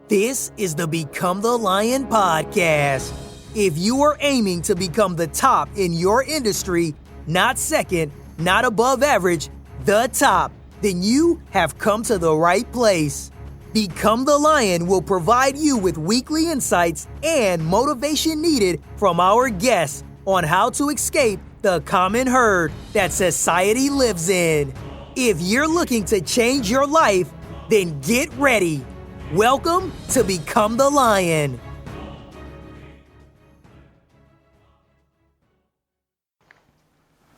This is the Become the Lion podcast. If you are aiming to become the top in your industry, not second, not above average, the top, then you have come to the right place. Become the Lion will provide you with weekly insights and motivation needed from our guests on how to escape the common herd that society lives in. If you're looking to change your life, then get ready. Welcome to Become the Lion.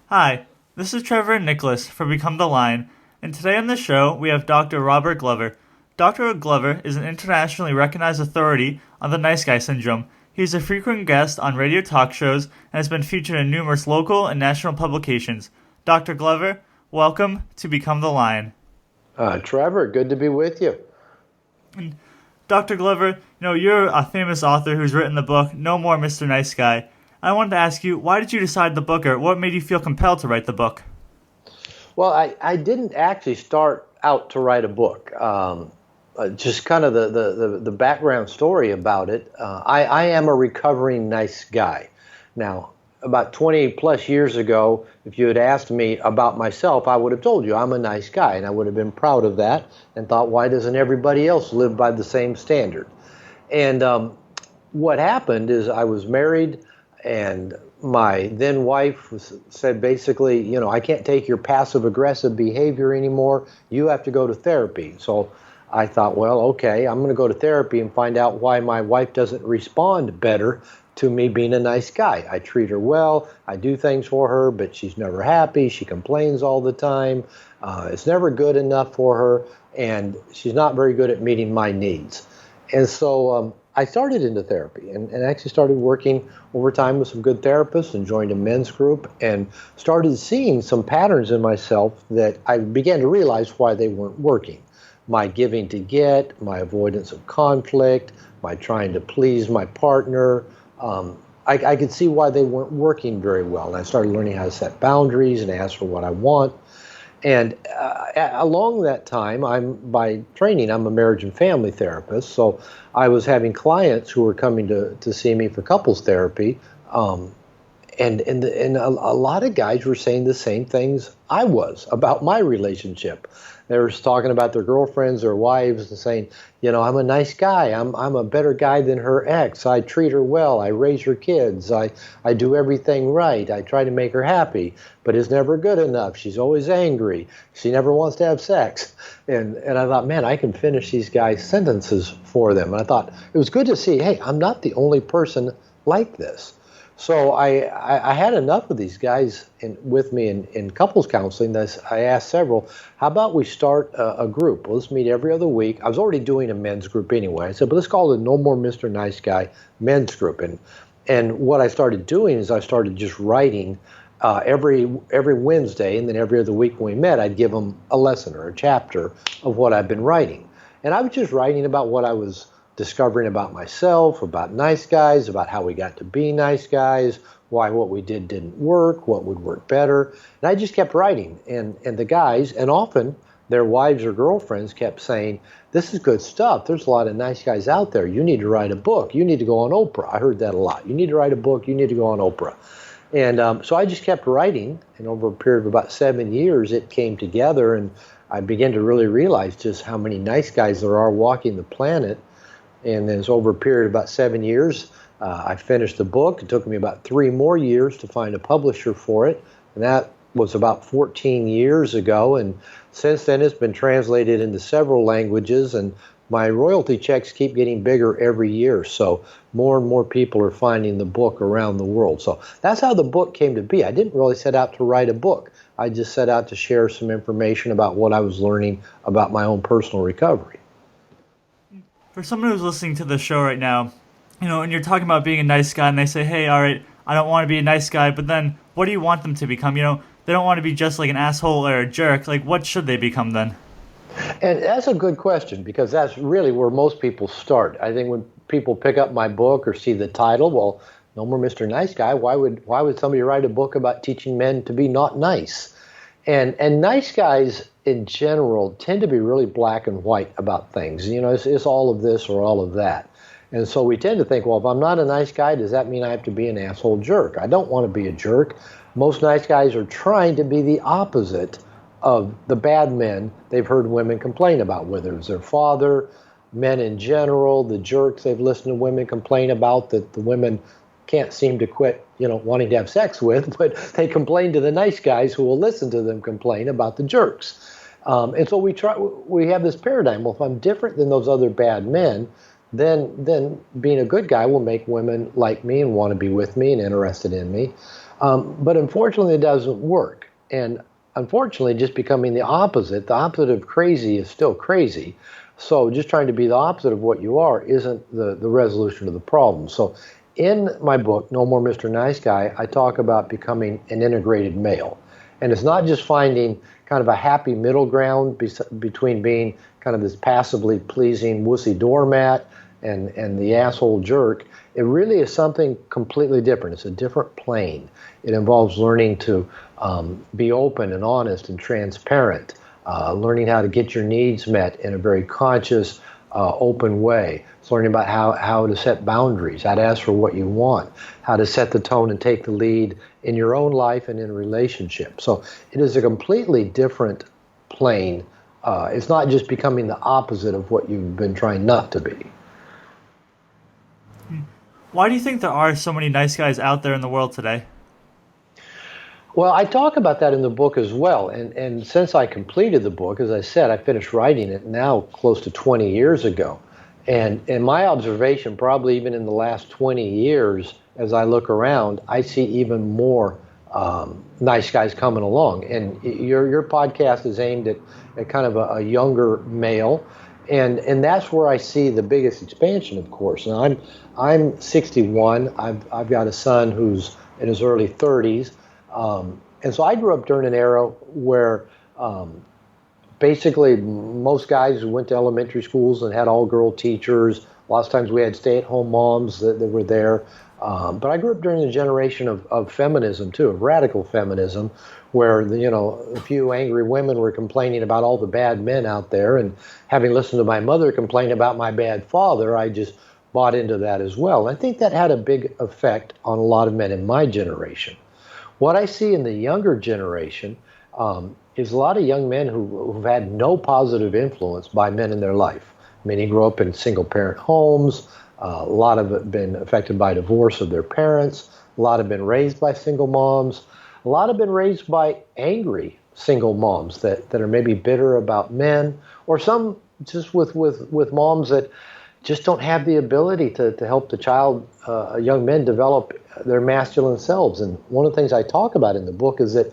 Hi, this is Trevor and Nicholas for Become the Lion, and today on the show we have Dr. Robert Glover. Dr. Glover is an internationally recognized authority on the nice guy syndrome. He's a frequent guest on radio talk shows and has been featured in numerous local and national publications. Dr. Glover, welcome to Become the Lion. Trevor, good to be with you. And Dr. Glover, you're a famous author who's written the book No More Mr. Nice Guy. I wanted to ask you, why did you decide the book, or what made you feel compelled to write the book? Well, I didn't actually start out to write a book. Just kind of the background story about it. I am a recovering nice guy. Now, about 20 plus years ago, if you had asked me about myself, I would have told you I'm a nice guy, and I would have been proud of that and thought, why doesn't everybody else live by the same standard? And what happened is I was married, and my then wife said basically, I can't take your passive-aggressive behavior anymore. You have to go to therapy. So I thought, well, okay, I'm going to go to therapy and find out why my wife doesn't respond better to me being a nice guy. I treat her well, I do things for her, but she's never happy. She complains all the time. It's never good enough for her, and she's not very good at meeting my needs. And so I started into therapy and actually started working over time with some good therapists and joined a men's group and started seeing some patterns in myself that I began to realize why they weren't working. My giving to get, my avoidance of conflict, my trying to please my partner. I could see why they weren't working very well. And I started learning how to set boundaries and ask for what I want. And along that time, by training, I'm a marriage and family therapist. So I was having clients who were coming to see me for couples therapy. And a lot of guys were saying the same things I was about my relationship. They were talking about their girlfriends, their wives, and saying, I'm a nice guy. I'm a better guy than her ex. I treat her well. I raise her kids. I do everything right. I try to make her happy, but it's never good enough. She's always angry. She never wants to have sex. And I thought, man, I can finish these guys' sentences for them. And I thought it was good to see, hey, I'm not the only person like this. So I had enough of these guys with me in couples counseling that I asked several, how about we start a group? Well, let's meet every other week. I was already doing a men's group anyway. I said, but let's call it No More Mr. Nice Guy men's group. And what I started doing is I started just writing every Wednesday, and then every other week when we met, I'd give them a lesson or a chapter of what I've been writing. And I was just writing about what I was discovering about myself, about nice guys, about how we got to be nice guys, why what we did didn't work, what would work better. And I just kept writing. And the guys, and often their wives or girlfriends, kept saying, this is good stuff. There's a lot of nice guys out there. You need to write a book. You need to go on Oprah. I heard that a lot. You need to write a book. You need to go on Oprah. And so I just kept writing. And over a period of about 7 years, it came together. And I began to really realize just how many nice guys there are walking the planet. And then so over a period of about 7 years, I finished the book. It took me about 3 more years to find a publisher for it. And that was about 14 years ago. And since then, it's been translated into several languages. And my royalty checks keep getting bigger every year. So more and more people are finding the book around the world. So that's how the book came to be. I didn't really set out to write a book. I just set out to share some information about what I was learning about my own personal recovery. For someone who's listening to the show right now, and you're talking about being a nice guy, and they say, hey, all right, I don't want to be a nice guy, but then what do you want them to become? They don't want to be just like an asshole or a jerk. Like, what should they become then? And that's a good question, because that's really where most people start. I think when people pick up my book or see the title, well, No More Mr. Nice Guy, why would somebody write a book about teaching men to be not nice? And nice guys in general tend to be really black and white about things. It's all of this or all of that. And so we tend to think, well, if I'm not a nice guy, does that mean I have to be an asshole jerk? I don't want to be a jerk. Most nice guys are trying to be the opposite of the bad men they've heard women complain about, whether it's their father, men in general, the jerks they've listened to women complain about that the women can't seem to quit, wanting to have sex with, but they complain to the nice guys who will listen to them complain about the jerks. And so we have this paradigm. Well, if I'm different than those other bad men, then being a good guy will make women like me and want to be with me and interested in me. But unfortunately, it doesn't work. And unfortunately, just becoming the opposite of crazy is still crazy. So just trying to be the opposite of what you are isn't the resolution of the problem. So in my book, No More Mr. Nice Guy, I talk about becoming an integrated male. And it's not just finding kind of a happy middle ground between being kind of this passively pleasing wussy doormat and the asshole jerk. It really is something completely different. It's a different plane. It involves learning to be open and honest and transparent, learning how to get your needs met in a very conscious, open way. It's learning about how to set boundaries, how to ask for what you want, how to set the tone and take the lead in your own life and in relationships. So it is a completely different plane. It's not just becoming the opposite of what you've been trying not to be. Why do you think there are so many nice guys out there in the world today? Well, I talk about that in the book as well. And since I completed the book, as I said, I finished writing it now close to 20 years ago. And in my observation, probably even in the last 20 years, as I look around, I see even more nice guys coming along. And your podcast is aimed at kind of a younger male. And that's where I see the biggest expansion, of course. And I'm 61. I've got a son who's in his early 30s. And so I grew up during an era where basically most guys who went to elementary schools and had all-girl teachers, lots of times we had stay-at-home moms that were there. But I grew up during a generation of feminism, too, of radical feminism, where a few angry women were complaining about all the bad men out there. And having listened to my mother complain about my bad father, I just bought into that as well. I think that had a big effect on a lot of men in my generation. What I see in the younger generation is a lot of young men who've had no positive influence by men in their life. Many grew up in single-parent homes. A lot of it been affected by divorce of their parents. A lot have been raised by single moms. A lot have been raised by angry single moms that are maybe bitter about men, or some just with moms that just don't have the ability to help the child, young men, develop their masculine selves. And one of the things I talk about in the book is that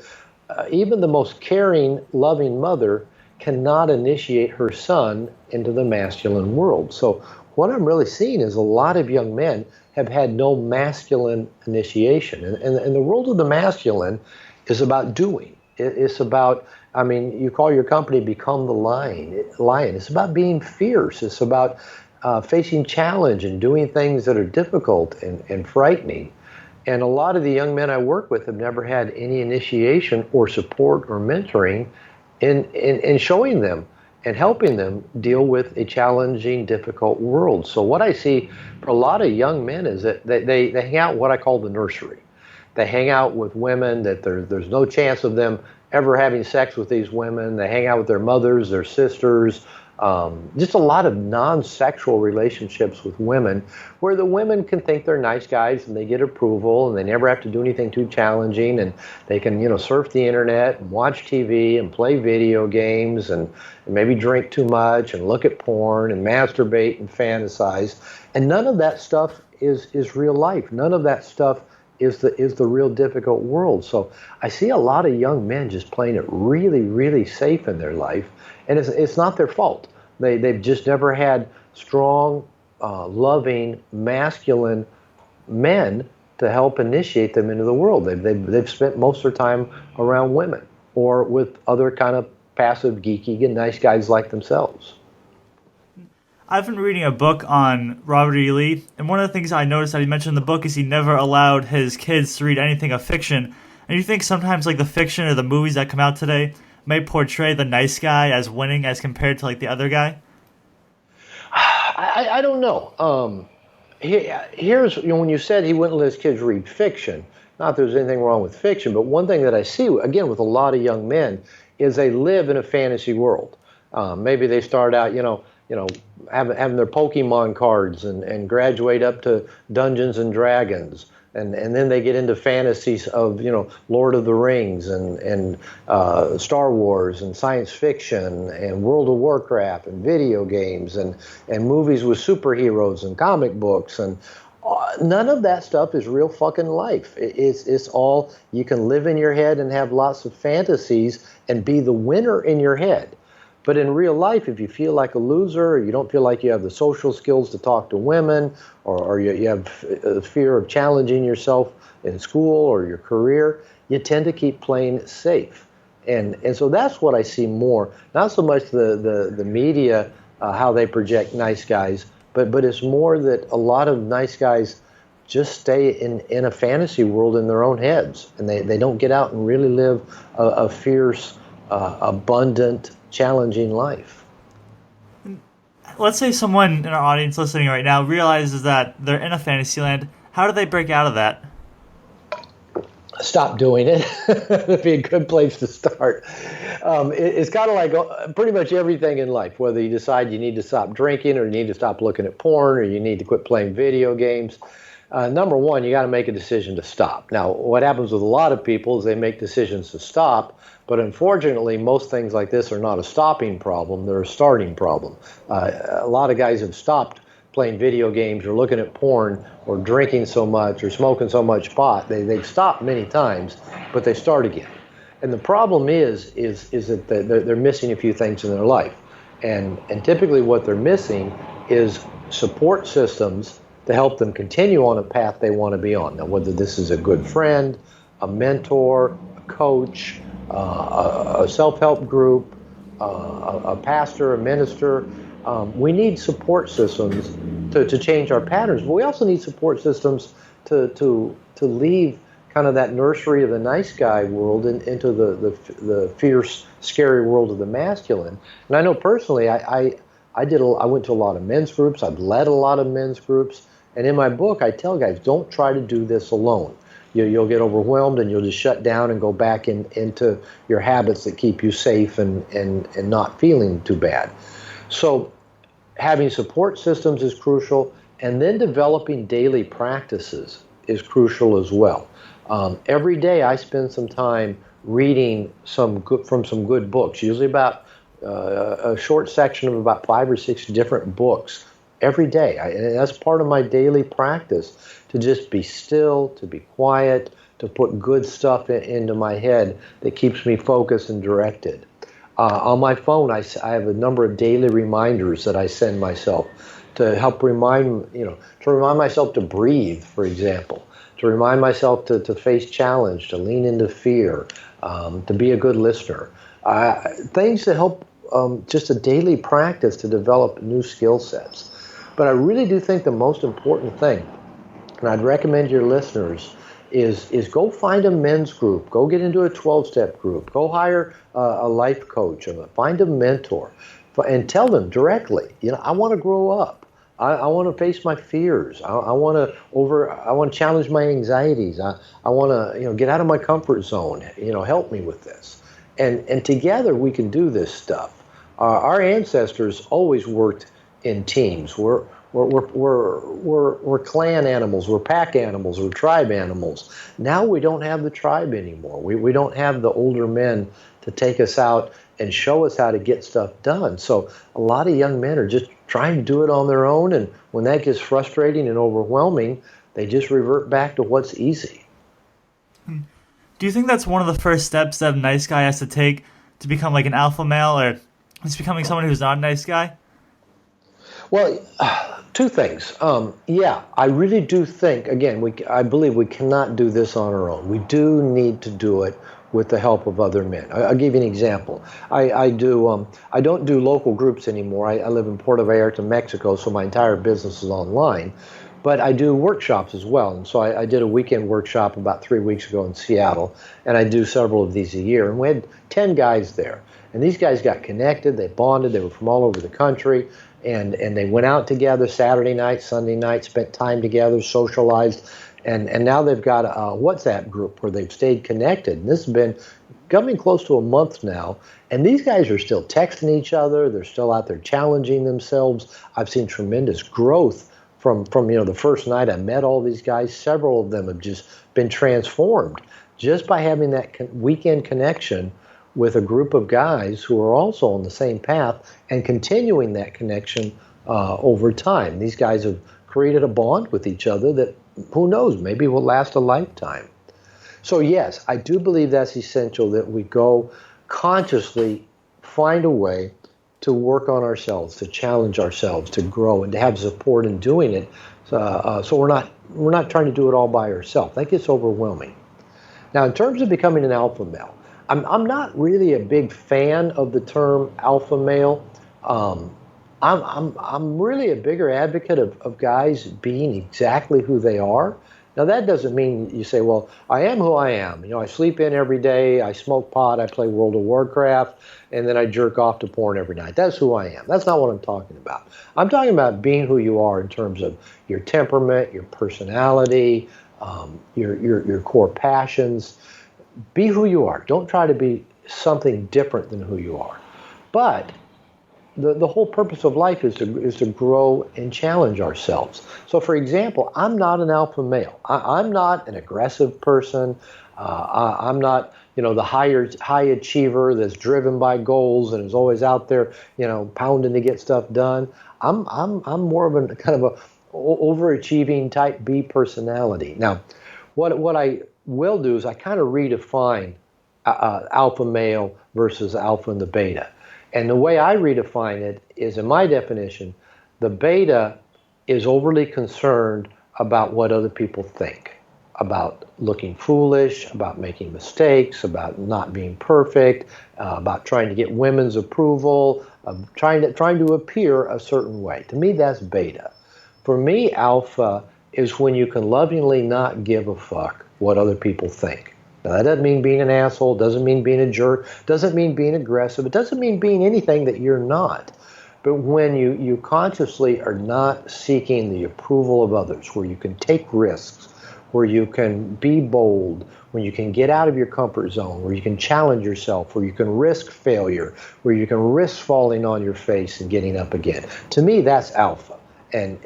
even the most caring, loving mother cannot initiate her son into the masculine world. So what I'm really seeing is a lot of young men have had no masculine initiation. And the world of the masculine is about doing. It's about, you call your company Become the Lion. It's about being fierce. It's about facing challenge and doing things that are difficult and frightening. And a lot of the young men I work with have never had any initiation or support or mentoring in showing them and helping them deal with a challenging, difficult world. So what I see for a lot of young men is that they hang out in what I call the nursery. They hang out with women that there's no chance of them ever having sex with these women. They hang out with their mothers, their sisters, just a lot of non-sexual relationships with women where the women can think they're nice guys and they get approval and they never have to do anything too challenging, and they can, surf the internet and watch TV and play video games and maybe drink too much and look at porn and masturbate and fantasize. And none of that stuff is real life. None of that stuff is the real difficult world. So I see a lot of young men just playing it really, really safe in their life. And it's not their fault. They've just never had strong, loving, masculine men to help initiate them into the world. They've spent most of their time around women or with other kind of passive, geeky, and nice guys like themselves. I've been reading a book on Robert E. Lee, and one of the things I noticed that he mentioned in the book is he never allowed his kids to read anything of fiction. And you think sometimes like the fiction or the movies that come out today may portray the nice guy as winning as compared to like the other guy? I don't know. Here's, when you said he wouldn't let his kids read fiction, not that there's anything wrong with fiction, but one thing that I see, again, with a lot of young men is they live in a fantasy world. Maybe they start out, having their Pokemon cards and graduate up to Dungeons and Dragons. And then they get into fantasies of, Lord of the Rings and Star Wars and science fiction and World of Warcraft and video games and movies with superheroes and comic books. And none of that stuff is real fucking life. It's all, you can live in your head and have lots of fantasies and be the winner in your head. But in real life, if you feel like a loser, or you don't feel like you have the social skills to talk to women, or you have a fear of challenging yourself in school or your career, you tend to keep playing it safe. And so that's what I see more. Not so much the media, how they project nice guys, but it's more that a lot of nice guys just stay in a fantasy world in their own heads. And they don't get out and really live a fierce, abundant, challenging life. Let's say someone in our audience listening right now realizes that they're in a fantasy land. How do they break out of that? Stop doing it. That'd be a good place to start. It's kind of like pretty much everything in life, whether you decide you need to stop drinking or you need to stop looking at porn or you need to quit playing video games. Number one, you got to make a decision to stop. Now, what happens with a lot of people is they make decisions to stop, but unfortunately, most things like this are not a stopping problem, they're a starting problem. A lot of guys have stopped playing video games or looking at porn or drinking so much or smoking so much pot. They've stopped many times, but they start again. And the problem is that they're missing a few things in their life. And typically what they're missing is support systems to help them continue on a path they want to be on. Now, whether this is a good friend, a mentor, a coach, a self-help group, a pastor, a minister, we need support systems to change our patterns. But we also need support systems to leave kind of that nursery of the nice guy world into the fierce, scary world of the masculine. And I know personally, I went to a lot of men's groups. I've led a lot of men's groups. And in my book, I tell guys, don't try to do this alone. You'll get overwhelmed and you'll just shut down and go back into your habits that keep you safe and not feeling too bad. So having support systems is crucial, and then developing daily practices is crucial as well. Every day I spend some time reading from some good books, usually about a short section of about 5 or 6 different books every day. And that's part of my daily practice, to just be still, to be quiet, to put good stuff into my head that keeps me focused and directed. On my phone, I have a number of daily reminders that I send myself to help remind myself to breathe, for example, to remind myself to face challenge, to lean into fear, to be a good listener. Things that help just a daily practice to develop new skill sets. But I really do think the most important thing, and I'd recommend your listeners, is go find a men's group, go get into a 12-step group, go hire a life coach, find a mentor, and tell them directly, I want to grow up. I want to face my fears. I want to challenge my anxieties. I want to get out of my comfort zone. Help me with this. And together we can do this stuff. Our ancestors always worked in teams. We're clan animals, we're pack animals, we're tribe animals. Now we don't have the tribe anymore. We don't have the older men to take us out and show us how to get stuff done. So a lot of young men are just trying to do it on their own, and when that gets frustrating and overwhelming, they just revert back to what's easy. Do you think that's one of the first steps that a nice guy has to take to become like an alpha male, or just becoming someone who's not a nice guy? Well, two things. I really do think, again, I believe we cannot do this on our own. We do need to do it with the help of other men. I'll give you an example. I don't do local groups anymore. I live in Puerto Vallarta, Mexico, so my entire business is online. But I do workshops as well. And so I did a weekend workshop about 3 weeks ago in Seattle, and I do several of these a year. And we had 10 guys there. And these guys got connected, they bonded, they were from all over the country, and they went out together Saturday night, Sunday night, spent time together, socialized, and now they've got a WhatsApp group where they've stayed connected. And this has been coming close to a month now, and these guys are still texting each other, they're still out there challenging themselves. I've seen tremendous growth from the first night I met all these guys. Several of them have just been transformed just by having that weekend connection with a group of guys who are also on the same path and continuing that connection over time. These guys have created a bond with each other that, who knows, maybe will last a lifetime. So yes, I do believe that's essential, that we go consciously find a way to work on ourselves, to challenge ourselves, to grow, and to have support in doing it. So we're not trying to do it all by ourselves. That gets overwhelming. Now, in terms of becoming an alpha male, I'm not really a big fan of the term alpha male. I'm really a bigger advocate of guys being exactly who they are. Now, that doesn't mean you say, well, I am who I am. I sleep in every day, I smoke pot, I play World of Warcraft, and then I jerk off to porn every night. That's who I am. That's not what I'm talking about. I'm talking about being who you are in terms of your temperament, your personality, your core passions. Be who you are. Don't try to be something different than who you are. But the whole purpose of life is to grow and challenge ourselves. So, for example, I'm not an alpha male. I'm not an aggressive person. I'm not, the high achiever that's driven by goals and is always out there, pounding to get stuff done. I'm more of a kind of a overachieving type B personality. Now, what I will do is I kind of redefine alpha male versus alpha and the beta. And the way I redefine it is, in my definition, the beta is overly concerned about what other people think, about looking foolish, about making mistakes, about not being perfect, about trying to get women's approval, trying to appear a certain way. To me, that's beta. For me, alpha is when you can lovingly not give a fuck what other people think. Now, that doesn't mean being an asshole, doesn't mean being a jerk, doesn't mean being aggressive, it doesn't mean being anything that you're not. But when you consciously are not seeking the approval of others, where you can take risks, where you can be bold, when you can get out of your comfort zone, where you can challenge yourself, where you can risk failure, where you can risk falling on your face and getting up again. To me, that's alpha. And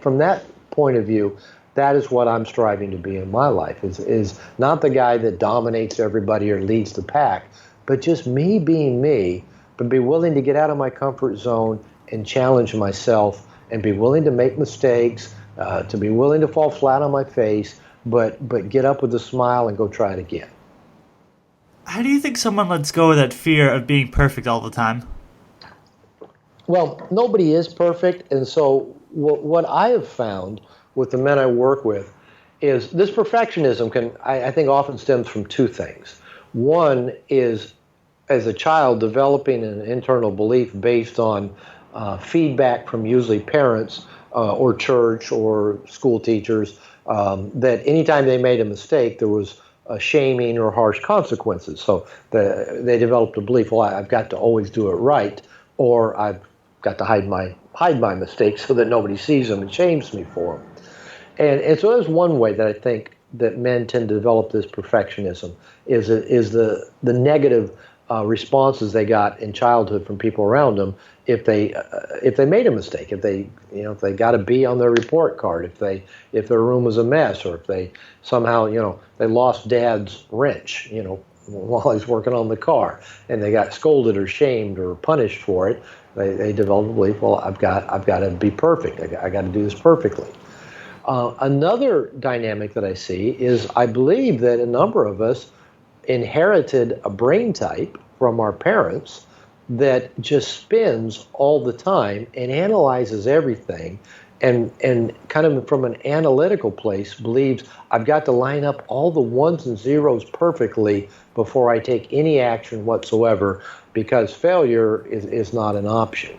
from that point of view, that is what I'm striving to be in my life, is not the guy that dominates everybody or leads the pack, but just me being me, but be willing to get out of my comfort zone and challenge myself and be willing to make mistakes, to be willing to fall flat on my face, but get up with a smile and go try it again. How do you think someone lets go of that fear of being perfect all the time? Well, nobody is perfect, and so what I have found with the men I work with is this perfectionism I think often stems from two things. One is, as a child, developing an internal belief based on feedback from usually parents or church or school teachers that anytime they made a mistake, there was shaming or harsh consequences. So they developed a belief, well, I've got to always do it right, or I've got to hide my mistakes so that nobody sees them and shames me for them. And so there's one way that I think that men tend to develop this perfectionism is the negative responses they got in childhood from people around them if they made a mistake, if they got a B on their report card, if their room was a mess, or if they somehow they lost Dad's wrench while he's working on the car and they got scolded or shamed or punished for it. They developed a belief, well, I've got to be perfect. I got to do this perfectly. Another dynamic that I see is I believe that a number of us inherited a brain type from our parents that just spins all the time and analyzes everything and kind of from an analytical place believes I've got to line up all the ones and zeros perfectly before I take any action whatsoever, because failure is not an option.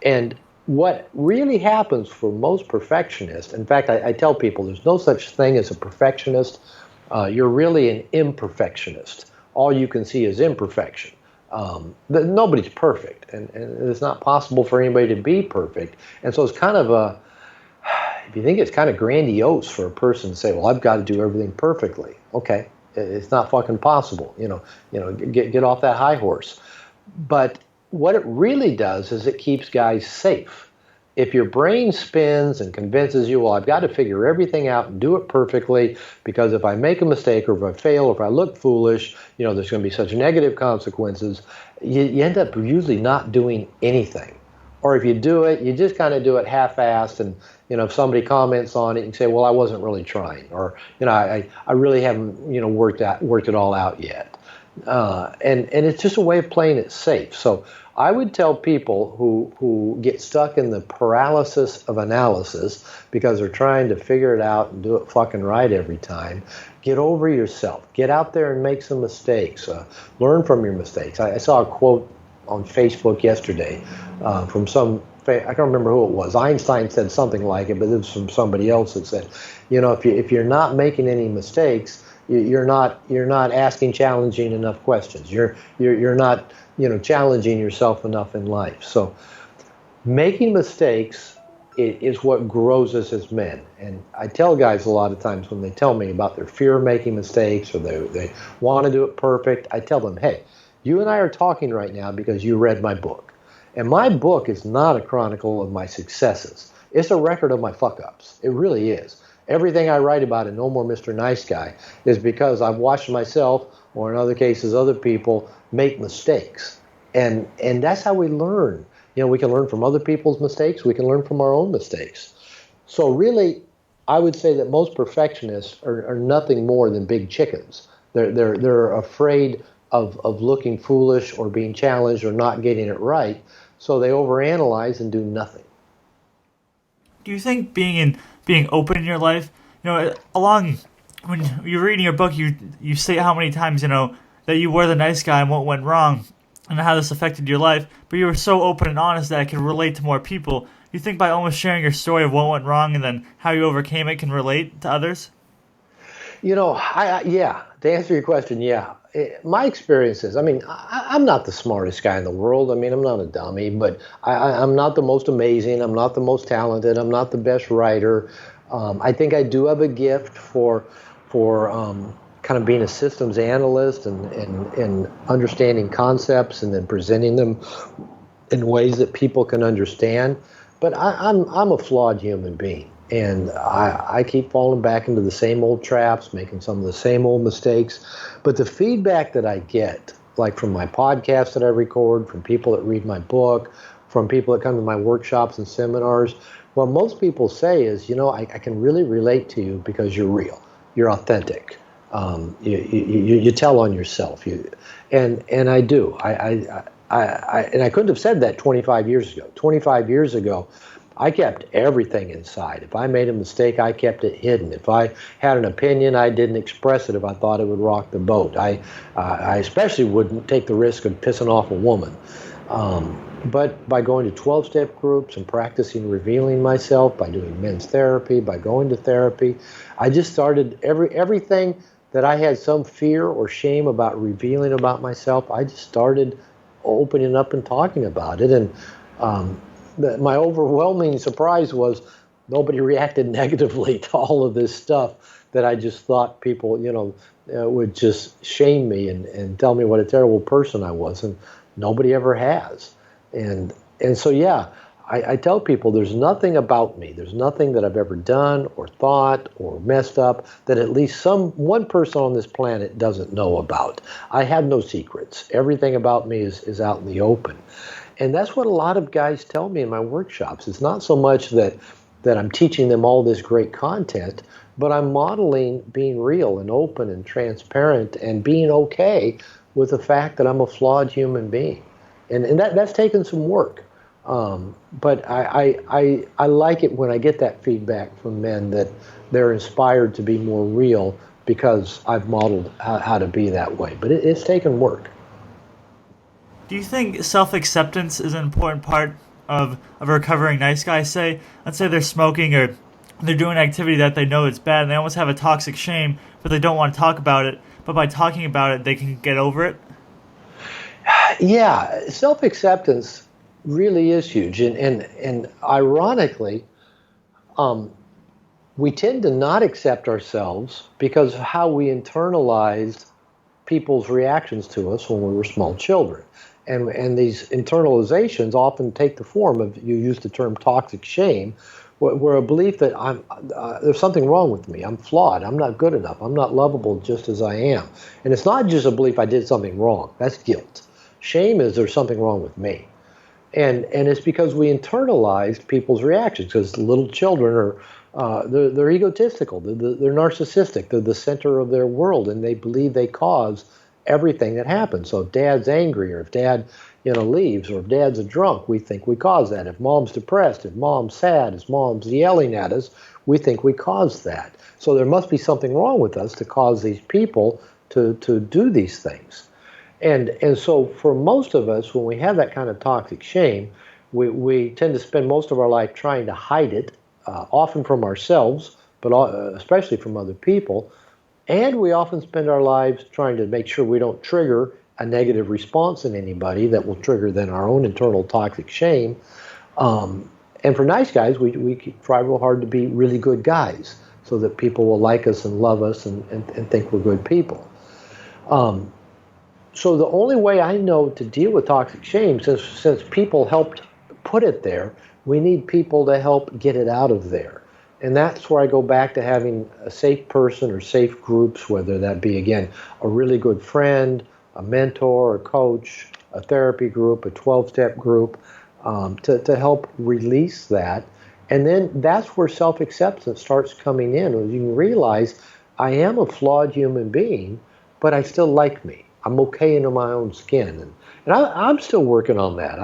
And what really happens for most perfectionists, in fact, I tell people there's no such thing as a perfectionist. You're really an imperfectionist. All you can see is imperfection. Nobody's perfect, and it's not possible for anybody to be perfect. And so it's kind of if you think it's kind of grandiose for a person to say, well, I've got to do everything perfectly. Okay, it's not fucking possible. Get off that high horse. But what it really does is it keeps guys safe. If your brain spins and convinces you, well, I've got to figure everything out and do it perfectly, because if I make a mistake or if I fail or if I look foolish, there's going to be such negative consequences, you end up usually not doing anything. Or if you do it, you just kind of do it half-assed, and if somebody comments on it, you can say, well, I wasn't really trying, or I really haven't worked it all out yet. And it's just a way of playing it safe. So I would tell people who get stuck in the paralysis of analysis because they're trying to figure it out and do it fucking right every time, get over yourself. Get out there and make some mistakes. Learn from your mistakes. I saw a quote on Facebook yesterday from I can't remember who it was. Einstein said something like it, but it was from somebody else that said, if you're not making any mistakes, you're not asking challenging enough questions. You're not challenging yourself enough in life. So making mistakes is what grows us as men. And I tell guys a lot of times when they tell me about their fear of making mistakes or they want to do it perfect, I tell them, hey, you and I are talking right now because you read my book. And my book is not a chronicle of my successes. It's a record of my fuck-ups. It really is. Everything I write about in No More Mr. Nice Guy is because I've watched myself, or in other cases other people, make mistakes. And that's how we learn. We can learn from other people's mistakes. We can learn from our own mistakes. So really, I would say that most perfectionists are nothing more than big chickens. They're afraid of looking foolish or being challenged or not getting it right, so they overanalyze and do nothing. Do you think being open in your life, along when you're reading your book, you say how many times, that you were the nice guy and what went wrong and how this affected your life, but you were so open and honest that it could relate to more people. You think by almost sharing your story of what went wrong and then how you overcame it can relate to others? Yeah, to answer your question, yeah. My experiences, I'm not the smartest guy in the world. I'm not a dummy, but I'm not the most amazing. I'm not the most talented. I'm not the best writer. I think I do have a gift for kind of being a systems analyst and understanding concepts and then presenting them in ways that people can understand. But I'm a flawed human being. And I keep falling back into the same old traps, making some of the same old mistakes. But the feedback that I get, like from my podcast that I record, from people that read my book, from people that come to my workshops and seminars, what most people say is, I can really relate to you because you're real. You're authentic. You tell on yourself. And I do. And I couldn't have said that 25 years ago. 25 years ago, I kept everything inside. If I made a mistake, I kept it hidden. If I had an opinion, I didn't express it if I thought it would rock the boat. I especially wouldn't take the risk of pissing off a woman. But by going to 12-step groups and practicing revealing myself, by doing men's therapy, by going to therapy, I just started everything that I had some fear or shame about revealing about myself, I just started opening up and talking about it. And my overwhelming surprise was nobody reacted negatively to all of this stuff that I just thought people, would just shame me and tell me what a terrible person I was, and nobody ever has. And so, yeah, I tell people there's nothing about me, there's nothing that I've ever done or thought or messed up that at least one person on this planet doesn't know about. I have no secrets. Everything about me is out in the open. And that's what a lot of guys tell me in my workshops. It's not so much that I'm teaching them all this great content, but I'm modeling being real and open and transparent and being okay with the fact that I'm a flawed human being. And that's taken some work. But I like it when I get that feedback from men that they're inspired to be more real because I've modeled how to be that way. But it's taken work. Do you think self-acceptance is an important part of a recovering nice guy? Let's say they're smoking or they're doing an activity that they know is bad and they almost have a toxic shame, but they don't want to talk about it. But by talking about it, they can get over it. Yeah, self-acceptance really is huge. And ironically, we tend to not accept ourselves because of how we internalized people's reactions to us when we were small children. And these internalizations often take the form of, you use the term toxic shame, where a belief that there's something wrong with me, I'm flawed, I'm not good enough, I'm not lovable just as I am. And it's not just a belief I did something wrong, that's guilt. Shame is there's something wrong with me. And it's because we internalized people's reactions, because little children they're egotistical, they're narcissistic, they're the center of their world, and they believe they cause everything that happens. So if dad's angry, or if dad leaves, or if dad's a drunk, we think we caused that. If mom's depressed, if mom's sad, if mom's yelling at us, we think we caused that. So there must be something wrong with us to cause these people to do these things. And so for most of us, when we have that kind of toxic shame, we tend to spend most of our life trying to hide it, often from ourselves, but especially from other people. And we often spend our lives trying to make sure we don't trigger a negative response in anybody that will trigger then our own internal toxic shame. And for nice guys, we try real hard to be really good guys so that people will like us and love us and think we're good people. So the only way I know to deal with toxic shame, since people helped put it there, we need people to help get it out of there. And that's where I go back to having a safe person or safe groups, whether that be, again, a really good friend, a mentor, a coach, a therapy group, a 12-step group, to help release that. And then that's where self-acceptance starts coming in. You can realize I am a flawed human being, but I still like me. I'm okay in my own skin. And I'm still working on that.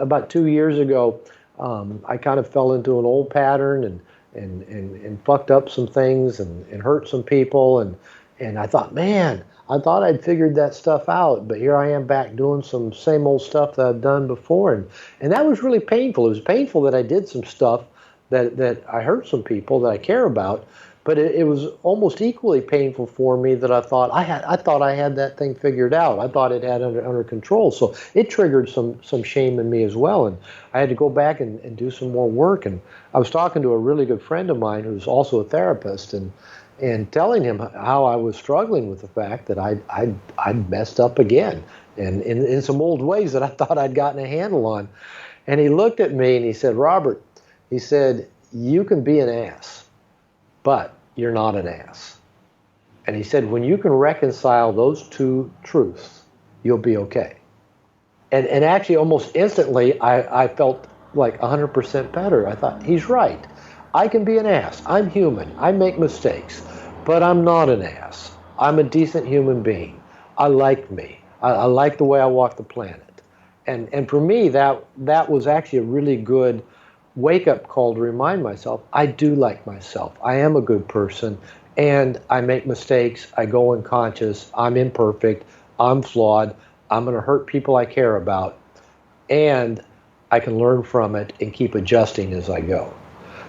About 2 years ago, I kind of fell into an old pattern and fucked up some things and hurt some people. And I thought, man, I thought I'd figured that stuff out, but here I am back doing some same old stuff that I've done before. And that was really painful. It was painful that I did some stuff that I hurt some people that I care about, but it was almost equally painful for me that I thought I had that thing figured out. I thought it had under control. So it triggered some shame in me as well. And I had to go back and do some more work. And I was talking to a really good friend of mine who's also a therapist and telling him how I was struggling with the fact that I'd messed up again, and in some old ways that I thought I'd gotten a handle on. And he looked at me and he said, Robert, he said, you can be an ass, but you're not an ass. And he said, when you can reconcile those two truths, you'll be okay. And actually almost instantly, I felt like 100% better. I thought, he's right. I can be an ass. I'm human. I make mistakes, but I'm not an ass. I'm a decent human being. I like me. I like the way I walk the planet. And for me, that was actually a really good wake-up call to remind myself, I do like myself. I am a good person, and I make mistakes. I go unconscious. I'm imperfect. I'm flawed. I'm going to hurt people I care about, and I can learn from it and keep adjusting as I go.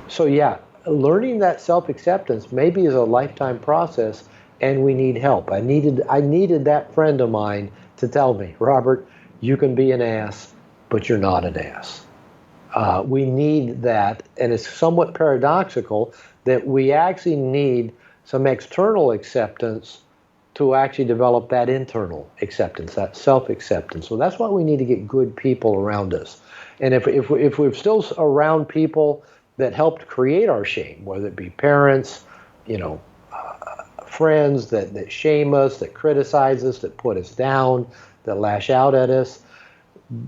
So yeah, learning that self-acceptance maybe is a lifetime process, and we need help. I needed that friend of mine to tell me, Robert, you can be an ass, but you're not an ass. We need that, and it's somewhat paradoxical that we actually need some external acceptance to actually develop that internal acceptance, that self-acceptance. So that's why we need to get good people around us. And if we're still around people that helped create our shame, whether it be parents, friends that shame us, that criticize us, that put us down, that lash out at us,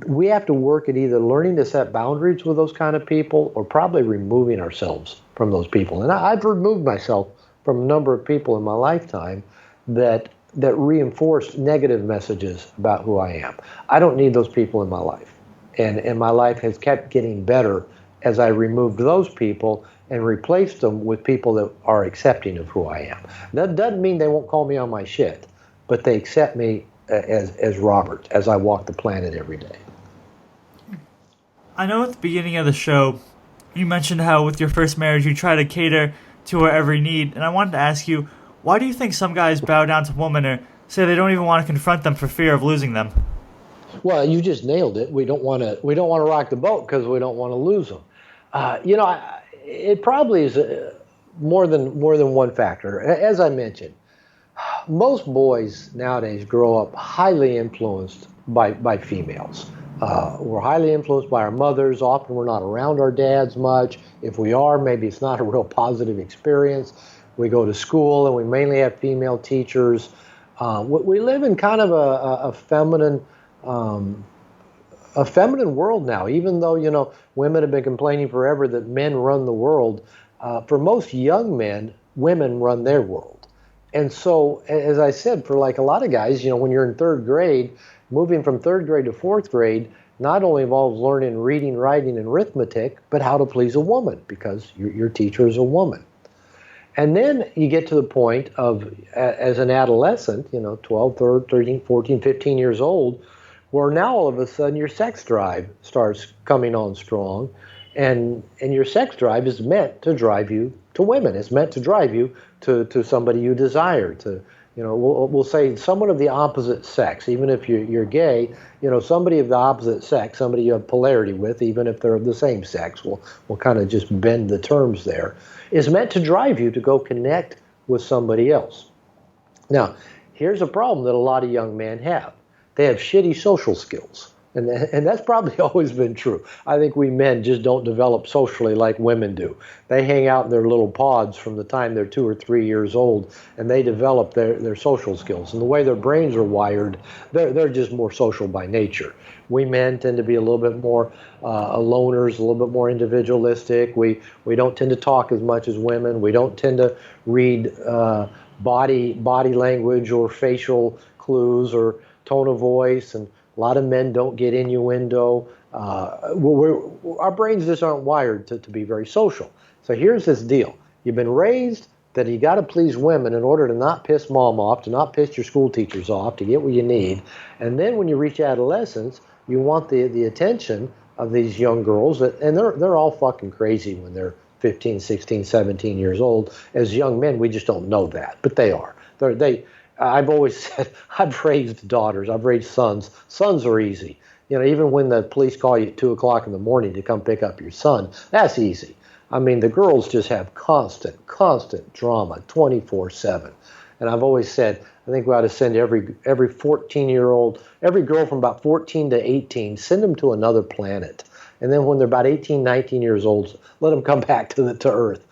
we have to work at either learning to set boundaries with those kind of people or probably removing ourselves from those people. And I've removed myself from a number of people in my lifetime that reinforced negative messages about who I am. I don't need those people in my life. And my life has kept getting better as I removed those people and replaced them with people that are accepting of who I am. That doesn't mean they won't call me on my shit, but they accept me as Robert, as I walk the planet every day. I know at the beginning of the show, you mentioned how with your first marriage you try to cater to her every need, and I wanted to ask you, why do you think some guys bow down to women or say they don't even want to confront them for fear of losing them? Well, you just nailed it. We don't want to rock the boat because we don't want to lose them. It probably is more than one factor. As I mentioned, most boys nowadays grow up highly influenced by females. We're highly influenced by our mothers. Often we're not around our dads much. If we are, maybe it's not a real positive experience. We go to school and we mainly have female teachers. We live in kind of a feminine world now. Even though women have been complaining forever that men run the world, for most young men, women run their world. And so, as I said, for like a lot of guys, when you're in third grade, moving from third grade to fourth grade not only involves learning reading, writing, and arithmetic, but how to please a woman because your teacher is a woman. And then you get to the point of, as an adolescent, 12, 13, 14, 15 years old, where now all of a sudden your sex drive starts coming on strong, and your sex drive is meant to drive you to women. It's meant to drive you to somebody you desire, to, we'll say someone of the opposite sex, even if you're gay, somebody of the opposite sex, somebody you have polarity with, even if they're of the same sex, we'll kind of just bend the terms there, is meant to drive you to go connect with somebody else. Now, here's a problem that a lot of young men have. They have shitty social skills. And that's probably always been true. I think we men just don't develop socially like women do. They hang out in their little pods from the time they're 2 or 3 years old, and they develop their social skills. And the way their brains are wired, they're just more social by nature. We men tend to be a little bit more loners, a little bit more individualistic. We don't tend to talk as much as women. We don't tend to read body language or facial clues or tone of voice, and a lot of men don't get innuendo. Our brains just aren't wired to be very social. So here's this deal. You've been raised that you got to please women in order to not piss mom off, to not piss your school teachers off, to get what you need. And then when you reach adolescence, you want the attention of these young girls, and they're all fucking crazy when they're 15, 16, 17 years old. As young men, we just don't know that, but they are. I've always said, I've raised daughters, I've raised sons. Sons are easy. Even when the police call you at 2 o'clock in the morning to come pick up your son, that's easy. I mean, the girls just have constant drama, 24/7. And I've always said, I think we ought to send every 14-year-old, every girl from about 14 to 18, send them to another planet. And then when they're about 18, 19 years old, let them come back to Earth.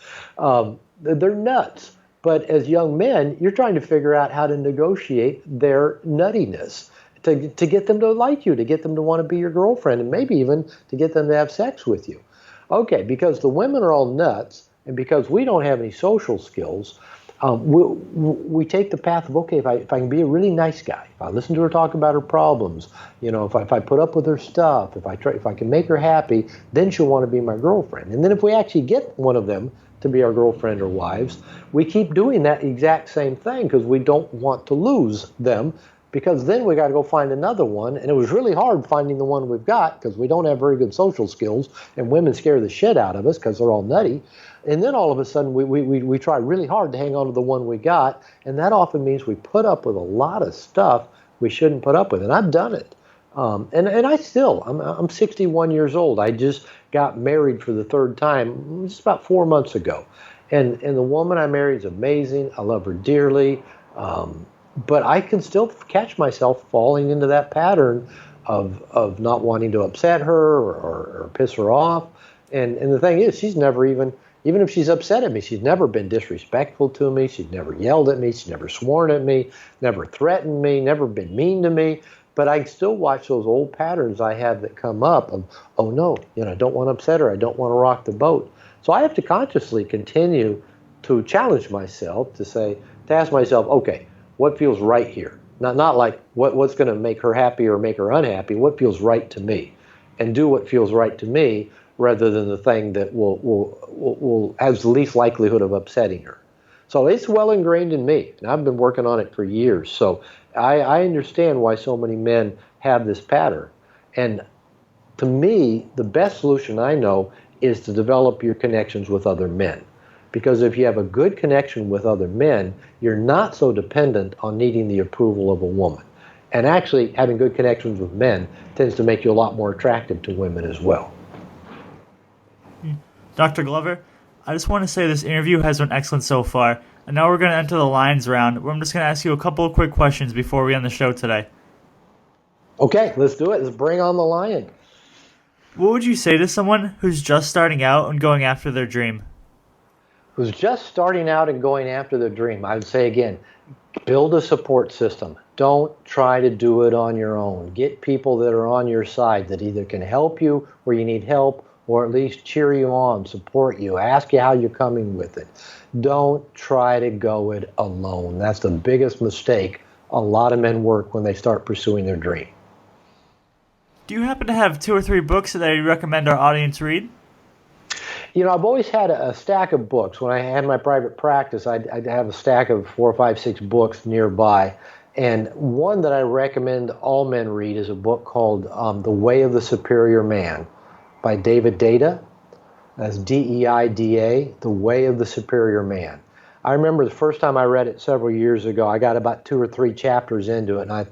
They're nuts. But as young men, you're trying to figure out how to negotiate their nuttiness to get them to like you, to get them to want to be your girlfriend, and maybe even to get them to have sex with you. Okay, because the women are all nuts, and because we don't have any social skills, we take the path of, okay, if I can be a really nice guy, if I listen to her talk about her problems, if I put up with her stuff, if I can make her happy, then she'll want to be my girlfriend. And then if we actually get one of them to be our girlfriend or wives, we keep doing that exact same thing because we don't want to lose them, because then we got to go find another one. And it was really hard finding the one we've got because we don't have very good social skills, and women scare the shit out of us because they're all nutty. And then all of a sudden we try really hard to hang on to the one we got, and that often means we put up with a lot of stuff we shouldn't put up with. And I've done it. And I'm 61 years old. I just got married for the third time just about 4 months ago. And the woman I married is amazing. I love her dearly. But I can still catch myself falling into that pattern of not wanting to upset her or piss her off. And the thing is, she's never even if she's upset at me, she's never been disrespectful to me. She's never yelled at me. She's never sworn at me, never threatened me, never been mean to me. But I still watch those old patterns I have that come up of, oh no, I don't want to upset her. I don't want to rock the boat. So I have to consciously continue to challenge myself to ask myself, okay, what feels right here? Not like what's going to make her happy or make her unhappy. What feels right to me? And do what feels right to me rather than the thing that will has the least likelihood of upsetting her. So it's well ingrained in me, and I've been working on it for years. So I understand why so many men have this pattern. And to me, the best solution I know is to develop your connections with other men. Because if you have a good connection with other men, you're not so dependent on needing the approval of a woman. And actually, having good connections with men tends to make you a lot more attractive to women as well. Dr. Glover, I just want to say this interview has been excellent so far, and now we're going to enter the lines round, where I'm just going to ask you a couple of quick questions before we end the show today. Okay, let's do it. Let's bring on the lion. What would you say to someone who's just starting out and going after their dream? Who's just starting out and going after their dream? I would say again, build a support system. Don't try to do it on your own. Get people that are on your side that either can help you where you need help, or at least cheer you on, support you, ask you how you're coming with it. Don't try to go it alone. That's the biggest mistake a lot of men work when they start pursuing their dream. Do you happen to have 2 or 3 books that you recommend our audience read? You know, I've always had a stack of books. When I had my private practice, I'd have a stack of 4, 5, 6 books nearby. And one that I recommend all men read is a book called The Way of the Superior Man by David Deida. That's Deida, The Way of the Superior Man. I remember the first time I read it several years ago, I got about 2 or 3 chapters into it, and I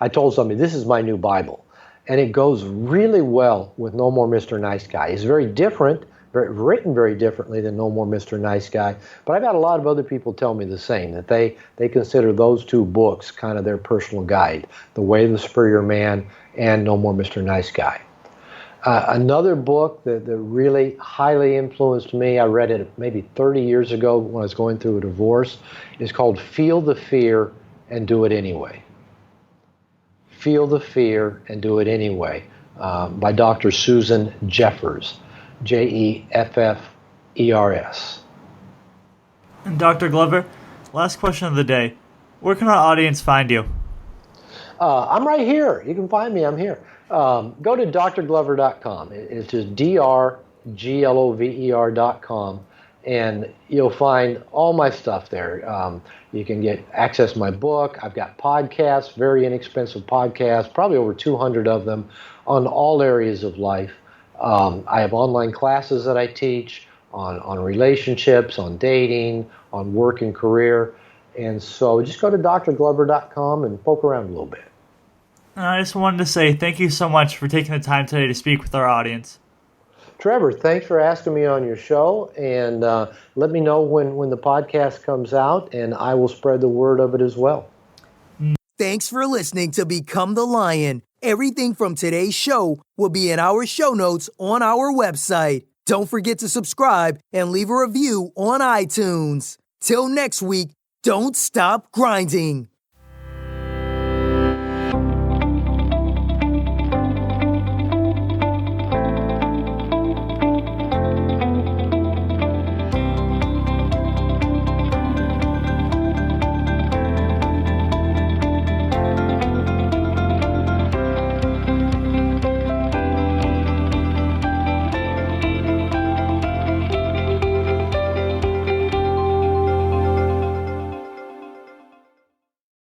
told somebody, this is my new Bible. And it goes really well with No More Mr. Nice Guy. It's very different, written very differently than No More Mr. Nice Guy. But I've had a lot of other people tell me the same, that they consider those 2 books kind of their personal guide, The Way of the Superior Man and No More Mr. Nice Guy. Another book that really highly influenced me, I read it maybe 30 years ago when I was going through a divorce, is called Feel the Fear and Do It Anyway. Feel the Fear and Do It Anyway by Dr. Susan Jeffers, Jeffers. And Dr. Glover, last question of the day. Where can our audience find you? I'm right here. You can find me. I'm here. Go to drglover.com. It's just drglover.com, and you'll find all my stuff there. You can access my book. I've got podcasts, very inexpensive podcasts, probably over 200 of them on all areas of life. I have online classes that I teach on relationships, on dating, on work and career. And so just go to drglover.com and poke around a little bit. And I just wanted to say thank you so much for taking the time today to speak with our audience. Trevor, thanks for asking me on your show, and let me know when the podcast comes out, and I will spread the word of it as well. Thanks for listening to Become the Lion. Everything from today's show will be in our show notes on our website. Don't forget to subscribe and leave a review on iTunes. Till next week, don't stop grinding.